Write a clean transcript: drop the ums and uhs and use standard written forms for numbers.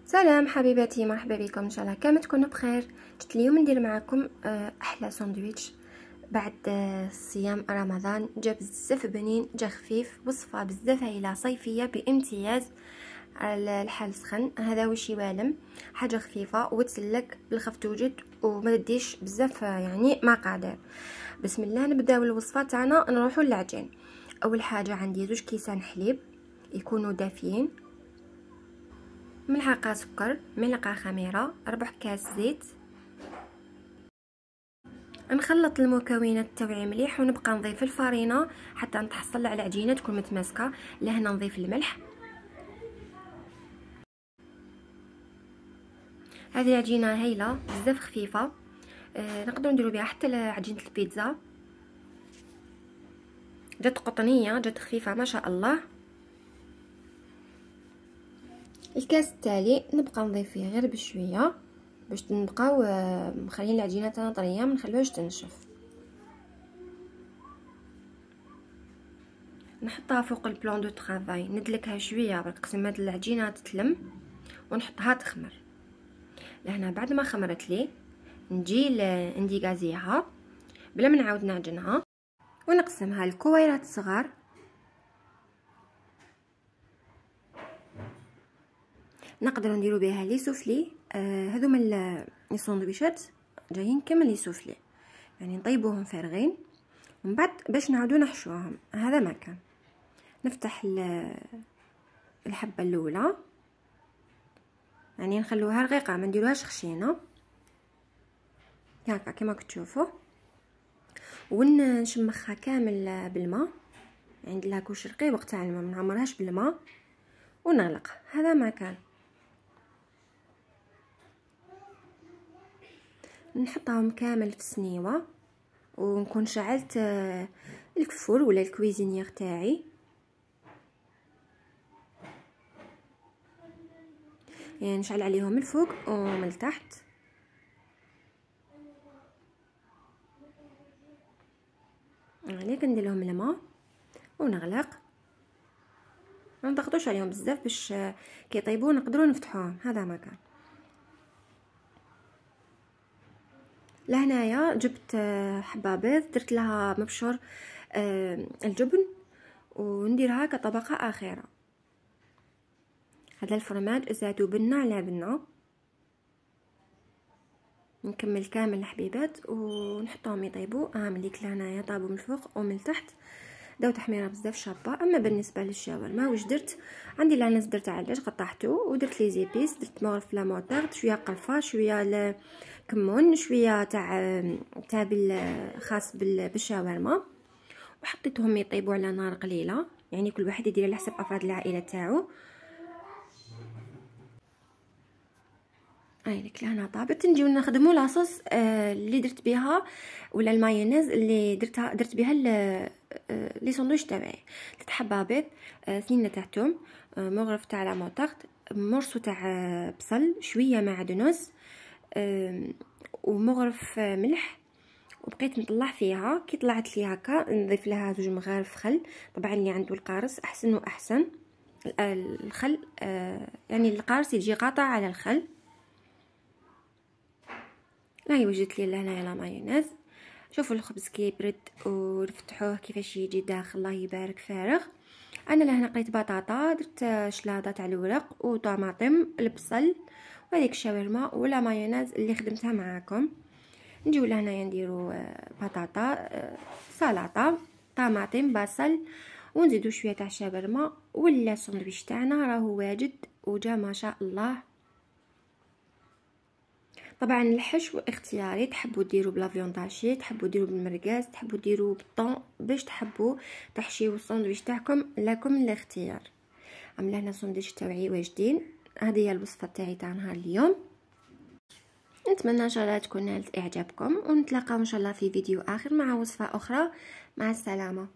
سلام حبيباتي، مرحبا بكم. ان شاء الله كامل تكونوا بخير. جيت اليوم ندير معكم احلى ساندويتش بعد صيام رمضان. جا بزاف بنين، جا خفيف، وصفه بزاف هايله صيفيه بامتياز. الحال سخن، هذا وشي والم، حاجه خفيفه وتسلك بالخف توجد وما تديش بزاف يعني مقادير. بسم الله نبداو الوصفه تاعنا. نروحوا للعجين. اول حاجه عندي 2 كيسان حليب يكونوا دافيين، ملعقه سكر، ملعقه خميره، ربع كاس زيت. نخلط المكونات تاوعي مليح ونبقى نضيف الفرينه حتى نتحصل على عجينه تكون متماسكه. لهنا نضيف الملح. هذه العجينه هايله بزاف خفيفه، نقدروا نديروا بها حتى عجينه البيتزا. جات قطنيه، جات خفيفه ما شاء الله. الكاس التالي نبقى نضيف فيه غير بشويه باش نبقاو مخلين العجينه تاعنا طريه، ما نخلوهاش تنشف. نحطها فوق البلان دو طرافاي، ندلكها شويه باش هاد العجينه تتلم ونحطها تخمر. لهنا بعد ما خمرت لي نجي نديغازيها بلا ما نعاود نعجنها ونقسمها لكويرات صغار. نقدروا نديروا بها لي سوفلي. هذوما لي ساندويشات جايين كما لي سوفلي، يعني نطيبوهم فارغين ومن بعد باش نعاودو نحشوهم. هذا مكان. نفتح الحبه الاولى، يعني نخلوها رقيقه ما نديروهاش خشينه هكا كما كتشوفوا، ونشمخها كامل بالماء. عند لاكوش رقيق وقت تاع الماء، ما نعمرهاش بالماء ونغلق. هذا مكان. نحطهم كامل في السنيوه ونكون شعلت الكفور ولا الكويزينيير تاعي، يعني نشعل عليهم من الفوق ومن التحت. يعني كندير لهم الماء ونغلق، ما نضغطوش عليهم بزاف باش كي يطيبوا نقدروا نفتحوهم. هذا مكان. لهنايا جبت حبه بيض، درت لها مبشور الجبن ونديرها كطبقه اخيره. هذا الفرماج زادو بنه على بنه. نكمل كامل الحبيبات ونحطهم يطيبوا. ملي هنايا طابوا من الفوق ومن التحت، داو تحميره بزاف شابه. اما بالنسبه للشاورما واش درت؟ عندي العنز درت علاش قطعته ودرت لي زيبيس، درت مغرف لا موطارد، شويه قرفه، شويه كمون، شويه تاع خاص بالشاورما، وحطيتهم يطيبوا على نار قليله، يعني كل واحد يدير على حسب افراد العائله تاعو. هايليك لهنا طابت. نجيو نخدموا لاصوص اللي درت بها ولا المايونيز اللي درت بها لي ساندويتش تاعي. 3 حبه بيض، 2 تاع توم، مغرف تاع لا موطارد، مرسو تاع بصل، شويه معدنوس، ومغرف ملح. وبقيت نطلع فيها. كي طلعت لي هكا نضيف لها 2 مغارف خل. طبعا اللي عنده القارص احسن واحسن. الخل يعني القارص يجي قاطع على الخل. هاي وجدت لي لهنايا لا مايونيز. شوفوا الخبز كي يبرد ونفتحوه كيفاش يجي داخل، الله يبارك فارغ. انا لهنا قريت بطاطا، درت شلاضه تاع الورق وطماطم، البصل وهذيك الشاورما ولا مايونيز اللي خدمتها معاكم. نجيو لهنايا نديرو بطاطا، سلطه، طماطم، بصل، ونزيدو شويه تاع شاورما ولا الساندويتش تاعنا راهو واجد وجا ما شاء الله. طبعا الحشو اختياري، تحبوا ديروا بلا فيونداشي، تحبوا ديروا بالمرقاس، تحبوا ديروا بالطون، باش تحبوا تحشيو الساندويتش تاعكم لكم الاختيار. عامله هنا الساندويتش تاعي واجدين. هذه هي الوصفه تاعي تاع نهار اليوم. نتمنى ان شاء الله تكون نالت اعجابكم، ونتلاقاو ان شاء الله في فيديو اخر مع وصفه اخرى. مع السلامه.